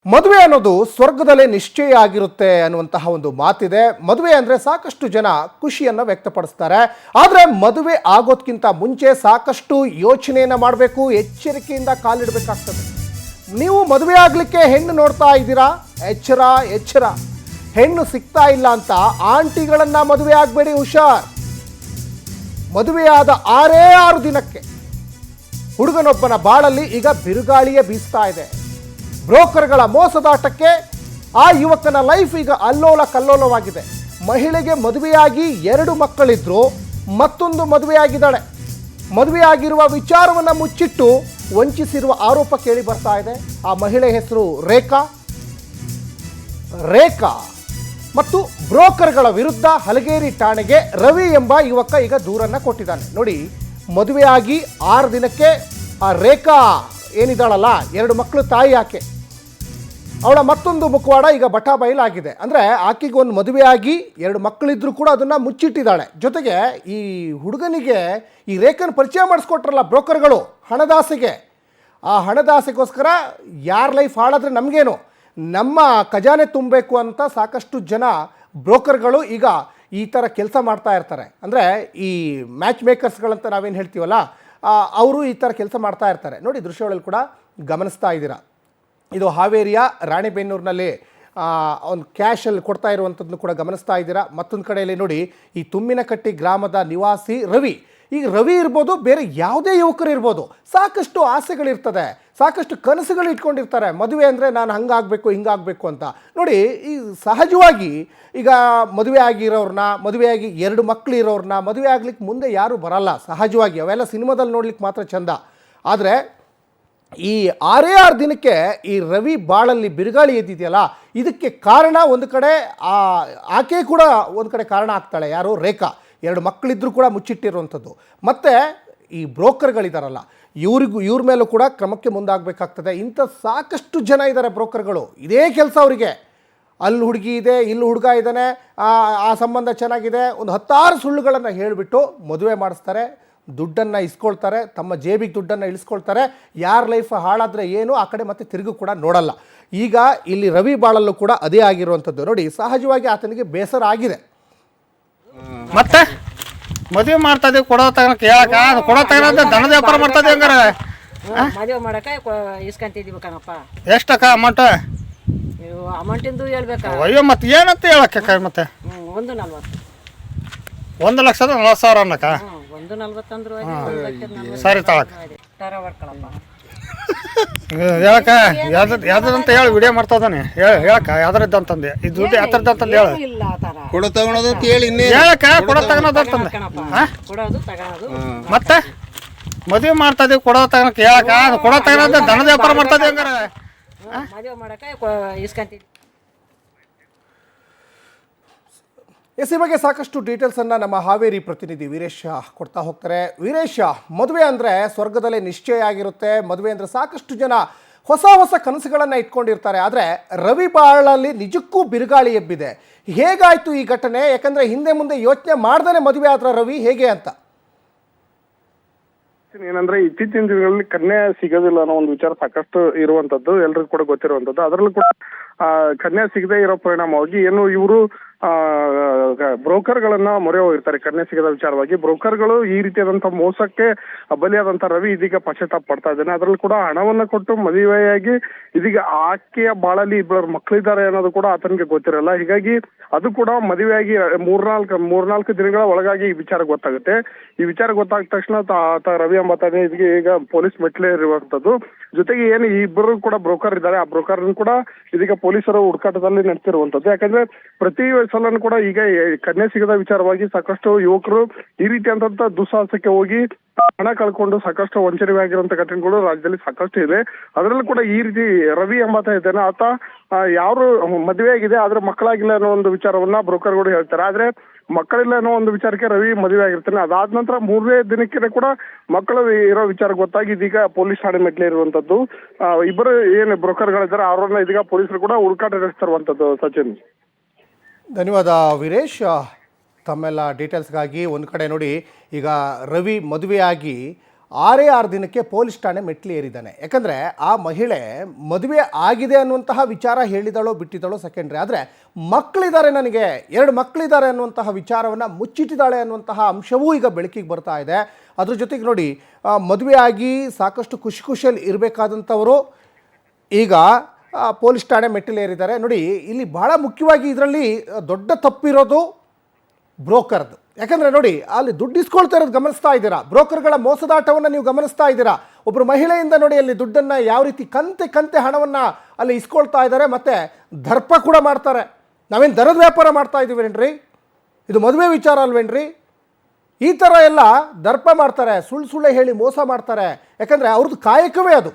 ಮದುವೆ ಅನ್ನೋದು ಸ್ವರ್ಗದಲ್ಲೇ ನಿಶ್ಚಯ ಆಗಿರುತ್ತೆ ಅನ್ನುವಂತಹ ಒಂದು ಮಾತಿದೆ. ಮದುವೆ ಅಂದರೆ ಸಾಕಷ್ಟು ಜನ ಖುಷಿಯನ್ನು ವ್ಯಕ್ತಪಡಿಸ್ತಾರೆ. ಆದರೆ ಮದುವೆ ಆಗೋದಕ್ಕಿಂತ ಮುಂಚೆ ಸಾಕಷ್ಟು ಯೋಚನೆಯನ್ನು ಮಾಡಬೇಕು, ಎಚ್ಚರಿಕೆಯಿಂದ ಕಾಲಿಡಬೇಕಾಗ್ತದೆ. ನೀವು ಮದುವೆ ಆಗಲಿಕ್ಕೆ ಹೆಣ್ಣು ನೋಡ್ತಾ ಇದ್ದೀರಾ, ಎಚ್ಚರ ಎಚ್ಚರ. ಹೆಣ್ಣು ಸಿಗ್ತಾ ಇಲ್ಲ ಅಂತ ಆಂಟಿಗಳನ್ನು ಮದುವೆ ಆಗಬೇಡಿ, ಹುಷಾರ್. ಮದುವೆಯಾದ 6 ದಿನಕ್ಕೆ ಹುಡುಗನೊಬ್ಬನ ಬಾಳಲ್ಲಿ ಈಗ ಬಿರುಗಾಳಿಯೇ ಬೀಸ್ತಾ ಇದೆ. ಬ್ರೋಕರ್ಗಳ ಮೋಸದಾಟಕ್ಕೆ ಆ ಯುವಕನ ಲೈಫ್ ಈಗ ಅಲ್ಲೋಲ ಕಲ್ಲೋಲವಾಗಿದೆ. ಮಹಿಳೆಗೆ ಮದುವೆಯಾಗಿ 2 ಮಕ್ಕಳಿದ್ರು, ಮತ್ತೊಂದು ಮದುವೆಯಾಗಿದ್ದಾಳೆ. ಮದುವೆಯಾಗಿರುವ ವಿಚಾರವನ್ನು ಮುಚ್ಚಿಟ್ಟು ವಂಚಿಸಿರುವ ಆರೋಪ ಕೇಳಿ ಬರ್ತಾ ಇದೆ. ಆ ಮಹಿಳೆ ಹೆಸರು ರೇಖಾ ಮತ್ತು ಬ್ರೋಕರ್ಗಳ ವಿರುದ್ಧ ಹಲಗೇರಿ ಠಾಣೆಗೆ ರವಿ ಎಂಬ ಯುವಕ ಈಗ ದೂರನ್ನು ಕೊಟ್ಟಿದ್ದಾನೆ. ನೋಡಿ, ಮದುವೆಯಾಗಿ 6 ದಿನಕ್ಕೆ ಆ ರೇಖಾ ಏನಿದ್ದಾಳಲ್ಲ, 2 ಮಕ್ಕಳು ತಾಯಿ ಆಕೆ, ಅವಳ ಮತ್ತೊಂದು ಮುಖವಾಡ ಈಗ ಬಟಾಬಯಲಾಗಿದೆ. ಅಂದರೆ ಆಕೆಗೆ ಒಂದು ಮದುವೆಯಾಗಿ 2 ಮಕ್ಕಳಿದ್ರೂ ಕೂಡ ಅದನ್ನು ಮುಚ್ಚಿಟ್ಟಿದ್ದಾಳೆ. ಜೊತೆಗೆ ಈ ಹುಡುಗನಿಗೆ ಈ ರೇಖನ ಪರಿಚಯ ಮಾಡಿಸ್ಕೊಟ್ರಲ್ಲ ಬ್ರೋಕರ್ಗಳು, ಹಣದಾಸೆಗೆ. ಆ ಹಣದಾಸೆಗೋಸ್ಕರ ಯಾರ ಲೈಫ್ ಹಾಳಾದರೆ ನಮಗೇನು, ನಮ್ಮ ಖಜಾನೆ ತುಂಬಬೇಕು ಅಂತ ಸಾಕಷ್ಟು ಜನ ಬ್ರೋಕರ್ಗಳು ಈಗ ಈ ಥರ ಕೆಲಸ ಮಾಡ್ತಾ ಇರ್ತಾರೆ. ಅಂದರೆ ಈ ಮ್ಯಾಚ್ ಮೇಕರ್ಸ್ಗಳಂತ ನಾವೇನು ಹೇಳ್ತೀವಲ್ಲ, ಅವರು ಈ ಥರ ಕೆಲಸ ಮಾಡ್ತಾ ಇರ್ತಾರೆ. ನೋಡಿ, ದೃಶ್ಯಗಳಲ್ಲಿ ಕೂಡ ಗಮನಿಸ್ತಾ ಇದ್ದೀರಾ. ಇದು ಹಾವೇರಿಯ ರಾಣೆಬೆನ್ನೂರಿನಲ್ಲಿ ಒಂದು ಕ್ಯಾಶಲ್ಲಿ ಕೊಡ್ತಾ ಇರುವಂಥದ್ದನ್ನು ಕೂಡ ಗಮನಿಸ್ತಾ ಇದ್ದೀರಾ. ಮತ್ತೊಂದು ಕಡೆಯಲ್ಲಿ ನೋಡಿ, ಈ ತುಮ್ಮಿನಕಟ್ಟಿ ಗ್ರಾಮದ ನಿವಾಸಿ ರವಿ. ಈಗ ರವಿ ಇರ್ಬೋದು, ಬೇರೆ ಯಾವುದೇ ಯುವಕರು ಇರ್ಬೋದು, ಸಾಕಷ್ಟು ಆಸೆಗಳಿರ್ತದೆ, ಸಾಕಷ್ಟು ಕನಸುಗಳು ಇಟ್ಕೊಂಡಿರ್ತಾರೆ. ಮದುವೆ ಅಂದರೆ ನಾನು ಹಂಗಾಗಬೇಕು ಹಿಂಗಾಗಬೇಕು ಅಂತ. ನೋಡಿ, ಈ ಸಹಜವಾಗಿ ಈಗ ಮದುವೆ ಆಗಿರೋರನ್ನ, ಮದುವೆಯಾಗಿ 2 ಮಕ್ಕಳು ಇರೋರನ್ನ ಮದುವೆ ಆಗ್ಲಿಕ್ಕೆ ಮುಂದೆ ಯಾರೂ ಬರಲ್ಲ. ಸಹಜವಾಗಿ ಅವೆಲ್ಲ ಸಿನಿಮಾದಲ್ಲಿ ನೋಡ್ಲಿಕ್ಕೆ ಮಾತ್ರ ಚಂದ. ಆದರೆ ಈ 6 ದಿನಕ್ಕೆ ಈ ರವಿ ಬಾಳಲ್ಲಿ ಬಿರುಗಾಳಿ ಎದ್ದಿದೆಯಲ್ಲ, ಇದಕ್ಕೆ ಕಾರಣ ಒಂದು ಕಡೆ ಆಕೆ ಕೂಡ ಒಂದು ಕಡೆ ಕಾರಣ ಆಗ್ತಾಳೆ. ಯಾರು? ರೇಖಾ. 2 ಮಕ್ಕಳಿದ್ರೂ ಕೂಡ ಮುಚ್ಚಿಟ್ಟಿರುವಂಥದ್ದು. ಮತ್ತು ಈ ಬ್ರೋಕರ್ಗಳಿದಾರಲ್ಲ, ಇವ್ರ ಮೇಲೂ ಕೂಡ ಕ್ರಮಕ್ಕೆ ಮುಂದಾಗಬೇಕಾಗ್ತದೆ. ಇಂಥ ಸಾಕಷ್ಟು ಜನ ಇದ್ದಾರೆ ಬ್ರೋಕರ್ಗಳು, ಇದೇ ಕೆಲಸ ಅವರಿಗೆ. ಅಲ್ಲಿ ಹುಡುಗಿ ಇದೆ, ಇಲ್ಲಿ ಹುಡುಗ ಇದ್ದಾನೆ, ಆ ಸಂಬಂಧ ಚೆನ್ನಾಗಿದೆ, ಒಂದು 10 ಸುಳ್ಳುಗಳನ್ನು ಹೇಳಿಬಿಟ್ಟು ಮದುವೆ ಮಾಡಿಸ್ತಾರೆ, ದುಡ್ಡನ್ನು ಇಸ್ಕೊಳ್ತಾರೆ, ತಮ್ಮ ಜೇಬಿಗೆ ದುಡ್ಡನ್ನು ಇಳಿಸ್ಕೊಳ್ತಾರೆ. ಯಾರ ಲೈಫ್ ಹಾಳಾದರೆ ಏನು, ಆ ಕಡೆ ಮತ್ತೆ ತಿರುಗು ಕೂಡ ನೋಡಲ್ಲ. ಈಗ ಇಲ್ಲಿ ರವಿ ಬಾಳಲ್ಲೂ ಕೂಡ ಅದೇ ಆಗಿರುವಂಥದ್ದು. ನೋಡಿ, ಸಹಜವಾಗಿ ಆತನಿಗೆ ಬೇಸರ ಆಗಿದೆ. ಮತ್ತೆ ಮದುವೆ ಮಾಡ್ತಾ ಇದೀವಿ, ಕೊಡೋ ತಗನಕ್ಕೆ ಹೇಳಕ, ಕೊಡೋ ತಗನ ದನದ ವ್ಯಾಪಾರ ಮಾಡ್ತಾ ಇದೀವಿ. ಹಂಗಾರೆ ಮದುವೆ ಮಾಡಕ ಇಸ್ಕೊಂತಿದೀವಿ ಕಣಪ್ಪ. ಎಷ್ಟಕ್ಕ ಅಮೌಂಟ್? ಅಮೌಂಟಿಂದು ಹೇಳ್ಬೇಕಾ? ಅಯ್ಯೋ, ಮತ್ತೆ ಏನಂತ ಹೇಳಕ್ಕ? ಮತ್ತೆ 1,40,000. 1,40,000 ಅನ್ನಕ್ಕ? 1,40,000 ಅಂದ್ರು ಸರಿ ತಳಕ ಹೊಡ್ಕೊಳಪ್ಪ. ಹೇಳಕ್ಕ, ಯಾವ್ದಂತ ಹೇಳಿ ವಿಡಿಯೋ ಮಾಡ್ತಾ ಇದ್ದಾನೆ. ಹೇಳಕ್ಕ, ಯಾವ್ದ್ರದ್ದು ಅಂತಂದೆ, ಇದು ದುಡ್ಡು ಯಾವ್ದ್ರದ್ದು ಅಂತಂದು ಹೇಳ. ಇಲ್ಲ ಆ ಥರ ಕೊಡೋ ತಗೊಳೋದು ಅಂತ ಹೇಳಿ ಹೇಳಕ್ಕ, ಕೊಡೋ ತಗೊಳೋದು ಅಂತಂದೆ. ಕೊಡೋದು ತಗೊಳೋದು. ಮತ್ತೆ ಮದುವೆ ಮಾಡ್ತಾ ಇದೀವಿ, ಕೊಡೋ ತಗನಕ್ಕೆ ಹೇಳಕ್ಕ, ಕೊಡೋ ತಗನ ದನದ ವ್ಯಾಪಾರ ಮಾಡ್ತಾ ಇದೀವಿ. ಹಂಗಾರೆ ಮದುವೆ ಮಾಡಕ ಇಸ್ಕೊಂತಿದ್ವಿ. ಈ ಬಗ್ಗೆ ಸಾಕಷ್ಟು ಡೀಟೇಲ್ಸನ್ನು ನಮ್ಮ ಹಾವೇರಿ ಪ್ರತಿನಿಧಿ ವೀರೇಶ್ ಕೊಡ್ತಾ ಹೋಗ್ತಾರೆ. ವೀರೇಶ್, ಮದುವೆ ಅಂದರೆ ಸ್ವರ್ಗದಲ್ಲೇ ನಿಶ್ಚಯ ಆಗಿರುತ್ತೆ. ಮದುವೆ ಅಂದರೆ ಸಾಕಷ್ಟು ಜನ ಹೊಸ ಹೊಸ ಕನಸುಗಳನ್ನು ಇಟ್ಕೊಂಡಿರ್ತಾರೆ. ಆದರೆ ರವಿ ಬಾಳಲ್ಲಿ ನಿಜಕ್ಕೂ ಬಿರುಗಾಳಿ ಎಬ್ಬಿದೆ. ಹೇಗಾಯಿತು ಈ ಘಟನೆ? ಯಾಕಂದರೆ ಹಿಂದೆ ಮುಂದೆ ಯೋಚನೆ ಮಾಡ್ದೇ ಮದುವೆ ಆದ್ರ ರವಿ, ಹೇಗೆ ಅಂತ? ಏನಂದ್ರೆ ಇತ್ತೀಚಿನ ದಿನಗಳಲ್ಲಿ ಕನ್ಯೆ ಸಿಗೋದಿಲ್ಲ ಅನ್ನೋ ಒಂದು ವಿಚಾರ ಸಾಕಷ್ಟು ಇರುವಂತದ್ದು, ಎಲ್ರಿಗೂ ಕೂಡ ಗೊತ್ತಿರುವಂತದ್ದು. ಅದರಲ್ಲೂ ಕೂಡ ಕನ್ಯೆ ಸಿಗದೆ ಇರೋ ಪರಿಣಾಮವಾಗಿ ಏನು ಇವರು ಬ್ರೋಕರ್ಗಳನ್ನ ಮೊರೆ ಹೋಗಿರ್ತಾರೆ ಕನ್ಯೆ ಸಿಗದ ವಿಚಾರವಾಗಿ. ಬ್ರೋಕರ್ಗಳು ಈ ರೀತಿಯಾದಂತಹ ಮೋಸಕ್ಕೆ ಬಲಿಯಾದಂತ ರವಿ ಇದೀಗ ಪಶ್ಚಾತ್ತಾಪ ಪಡ್ತಾ ಇದ್ದಾನೆ. ಅದ್ರಲ್ಲಿ ಕೂಡ ಹಣವನ್ನ ಕೊಟ್ಟು ಮದುವೆಯಾಗಿ ಇದೀಗ ಆಕೆಯ ಬಾಳಲ್ಲಿ 2 ಮಕ್ಕಳಿದ್ದಾರೆ ಅನ್ನೋದು ಕೂಡ ಆತನಿಗೆ ಗೊತ್ತಿರಲ್ಲ. ಹೀಗಾಗಿ ಅದು ಕೂಡ ಮದುವೆಯಾಗಿ 3-4 ದಿನಗಳ ಒಳಗಾಗಿ ಈ ವಿಚಾರ ಗೊತ್ತಾಗುತ್ತೆ. ಈ ವಿಚಾರ ಗೊತ್ತಾದ ತಕ್ಷಣ ಆತ ರವಿ ಎಂಬಾತನೇ ಇದೀಗ ಈಗ ಪೊಲೀಸ್ ಮೆಟ್ಲೇ ಇರುವಂತದ್ದು. ಜೊತೆಗೆ ಏನು ಈ 2 ಕೂಡ ಬ್ರೋಕರ್ ಇದ್ದಾರೆ, ಆ ಬ್ರೋಕರ್ ಕೂಡ ಇದೀಗ ಪೊಲೀಸರು ಹುಡುಕಾಟದಲ್ಲಿ ನಡೆಸಿರುವಂತದ್ದು. ಯಾಕಂದ್ರೆ ಪ್ರತಿ ಸಲನು ಕೂಡ ಈಗ ಕನ್ಯೆ ಸಿಗದ ವಿಚಾರವಾಗಿ ಸಾಕಷ್ಟು ಯುವಕರು ಈ ರೀತಿಯಾದಂತ ದುಸ್ಸಾಹಸಕ್ಕೆ ಹೋಗಿ ಹಣ ಕಳ್ಕೊಂಡು ಸಾಕಷ್ಟು ವಂಚನೆಯಾಗಿರುವಂತ ಘಟನೆಗಳು ರಾಜ್ಯದಲ್ಲಿ ಸಾಕಷ್ಟು ಇದೆ. ಅದರಲ್ಲೂ ಕೂಡ ಈ ರೀತಿ ರವಿ ಎಂಬಾತ ಇದ್ದಾನೆ, ಆತ ಯಾರು ಮದುವೆ ಆಗಿದೆ ಆದ್ರೆ ಮಕ್ಕಳಾಗಿಲ್ಲ ಅನ್ನೋ ಒಂದು ವಿಚಾರವನ್ನ ಬ್ರೋಕರ್ಗಳು ಹೇಳ್ತಾರೆ. ಆದ್ರೆ ಮಕ್ಕಳಿಲ್ಲ ಅನ್ನೋ ಒಂದು ವಿಚಾರಕ್ಕೆ ರವಿ ಮದುವೆ ಆಗಿರ್ತಾನೆ. ಅದಾದ ನಂತರ 3ನೇ ದಿನಕ್ಕೆ ಕೂಡ ಮಕ್ಕಳು ಇರೋ ವಿಚಾರ ಗೊತ್ತಾಗಿ ಇದೀಗ ಪೊಲೀಸ್ ಠಾಣೆ ಮೆಟ್ಲೆ ಇರುವಂತದ್ದು. 2 ಏನು ಬ್ರೋಕರ್ಗಳಿದ್ದಾರೆ ಅವರನ್ನ ಇದೀಗ ಪೊಲೀಸರು ಕೂಡ ಹುಡುಕಾಟ ನಡೆಸ್ತಿರುವಂತದ್ದು. ಸಚಿನ್, ಧನ್ಯವಾದ ವೀರೇಶ್ ತಮ್ಮೆಲ್ಲ ಡೀಟೇಲ್ಸ್ಗಾಗಿ. ಒಂದು ಕಡೆ ನೋಡಿ, ಈಗ ರವಿ ಮದುವೆಯಾಗಿ 6 ದಿನಕ್ಕೆ ಪೊಲೀಸ್ ಠಾಣೆ ಮೆಟ್ಲು ಏರಿದ್ದಾನೆ. ಯಾಕಂದರೆ ಆ ಮಹಿಳೆ ಮದುವೆ ಆಗಿದೆ ಅನ್ನುವಂತಹ ವಿಚಾರ ಹೇಳಿದಳೋ ಬಿಟ್ಟಿದ್ದಳೋ ಸೆಕೆಂಡ್ರಿ, ಆದರೆ ಮಕ್ಕಳಿದ್ದಾರೆ, ನನಗೆ 2 ಮಕ್ಕಳಿದ್ದಾರೆ ಅನ್ನುವಂತಹ ವಿಚಾರವನ್ನು ಮುಚ್ಚಿಟ್ಟಿದ್ದಾಳೆ ಅನ್ನುವಂತಹ ಅಂಶವೂ ಈಗ ಬೆಳಕಿಗೆ ಬರ್ತಾ ಇದೆ. ಅದ್ರ ಜೊತೆಗೆ ನೋಡಿ, ಮದುವೆ ಆಗಿ ಸಾಕಷ್ಟು ಖುಷಿಯಲ್ಲಿ ಇರಬೇಕಾದಂಥವರು ಈಗ ಪೊಲೀಸ್ ಠಾಣೆ ಮೆಟ್ಟಿಲೇರಿದ್ದಾರೆ. ನೋಡಿ, ಇಲ್ಲಿ ಬಹಳ ಮುಖ್ಯವಾಗಿ ಇದರಲ್ಲಿ ದೊಡ್ಡ ತಪ್ಪಿರೋದು ಬ್ರೋಕರ್ದು. ಯಾಕಂದರೆ ನೋಡಿ, ಅಲ್ಲಿ ದುಡ್ಡು ಇಸ್ಕೊಳ್ತಾ ಇರೋದು ಗಮನಿಸ್ತಾ ಇದ್ದೀರಾ, ಬ್ರೋಕರ್ಗಳ ಮೋಸದಾಟವನ್ನು ನೀವು ಗಮನಿಸ್ತಾ ಇದ್ದೀರಾ. ಒಬ್ಬರು ಮಹಿಳೆಯಿಂದ ನೋಡಿ ಅಲ್ಲಿ ದುಡ್ಡನ್ನು ಯಾವ ರೀತಿ ಕಂತೆ ಹಣವನ್ನು ಅಲ್ಲಿ ಇಸ್ಕೊಳ್ತಾ ಇದ್ದಾರೆ, ಮತ್ತು ದರ್ಪ ಕೂಡ ಮಾಡ್ತಾರೆ. ನಾವೇನು ದರದ ವ್ಯಾಪಾರ ಮಾಡ್ತಾ ಇದ್ದೀವೇನ್ರಿ? ಇದು ಮದುವೆ ವಿಚಾರ ಅಲ್ವೇನ್ರಿ? ಈ ಥರ ಎಲ್ಲ ದರ್ಪ ಮಾಡ್ತಾರೆ, ಸುಳ್ಳು ಹೇಳಿ ಮೋಸ ಮಾಡ್ತಾರೆ. ಯಾಕಂದರೆ ಅವ್ರದ್ದು ಕಾಯಕವೇ ಅದು.